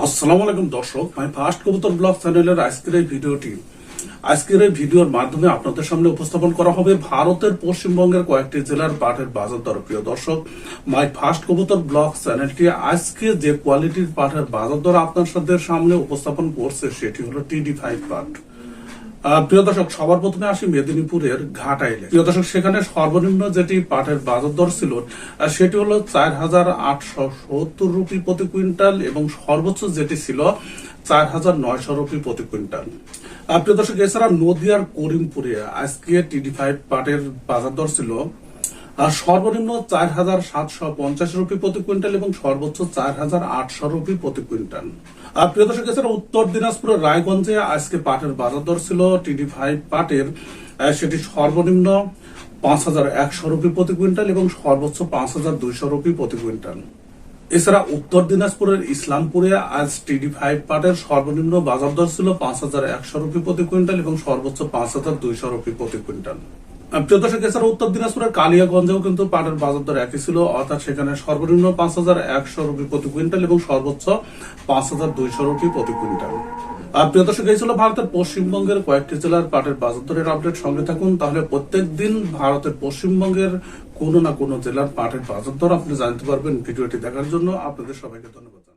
আসসালামু আলাইকুম দর্শক, আমি ফার্স্ট কবুতর ব্লগ চ্যানেলের আজকের এই ভিডিওর মাধ্যমে আপনাদের সামনে উপস্থাপন করা হবে ভারতের পশ্চিমবঙ্গের কয়েকটি জেলার পাটের বাজার দর। প্রিয় দর্শক, মাই ফার্স্ট কবুতর ব্লগ চ্যানেলটি আজকে যে কোয়ালিটির পাটের বাজার দর আপনাদের সামনে উপস্থাপন করছে সেটি হলো TD5 পাট। প্রিয় দর্শক, সবার প্রথমে আসি মেদিনীপুরের ঘাটাইলে। প্রিয় দর্শক, সেখানে সর্বনিম্ন যেটি পাটের বাজার দর ছিল সেটি হলো 4,870 রুপি প্রতি কুইন্টাল এবং সর্বোচ্চ যেটি ছিল 4,900 রুপি প্রতি কুইন্টাল। প্রিয় দর্শক, এছাড়া নদিয়ার করিমপুরে আজকে TD5 পাটের বাজার দর ছিল সর্বনিম্ন 4,750 রুপি প্রতি কুইন্টাল এবং সর্বোচ্চ 4,800 রুপি প্রতি কুইন্টাল। প্রিয় দর্শক, এছাড়া উত্তর দিনাজপুরের রায়গঞ্জে আজকে পাটের বাজার দর ছিল TD5 পাটের সেটি সর্বনিম্ন 5,100 রুপি প্রতি কুইন্টাল এবং সর্বোচ্চ 5,200 রুপি প্রতি কুইন্টাল। এছাড়া উত্তর দিনাজপুরের ইসলামপুরে আজ TD5 পাটের সর্বনিম্ন বাজার দর ছিল 5,100 রুপি প্রতি কুইন্টাল এবং সর্বোচ্চ 5,200 রুপি প্রতি কুইন্টাল। প্রিয় দর্শক, এছাড়া উত্তর দিনাজপুরের কালিয়াগঞ্জেও কিন্তু পাটের বাজার দর একই ছিল, অর্থাৎ সেখানে সর্বনিম্ন 5,100 রুপি প্রতি কুইন্টাল এবং সর্বোচ্চ 5,200 রুপি প্রতি কুইন্টাল। প্রিয় দর্শক, এই ছিল ভারতের পশ্চিমবঙ্গের কয়েকটি জেলার পাটের বাজার দরের আপডেট। সঙ্গে থাকুন, তাহলে প্রত্যেক দিন ভারতের পশ্চিমবঙ্গের কোনো না কোনো জেলার পাটের বাজার দর আপনি জানতে পারবেন। ভিডিওটি দেখার জন্য আপনাদের সবাইকে ধন্যবাদ।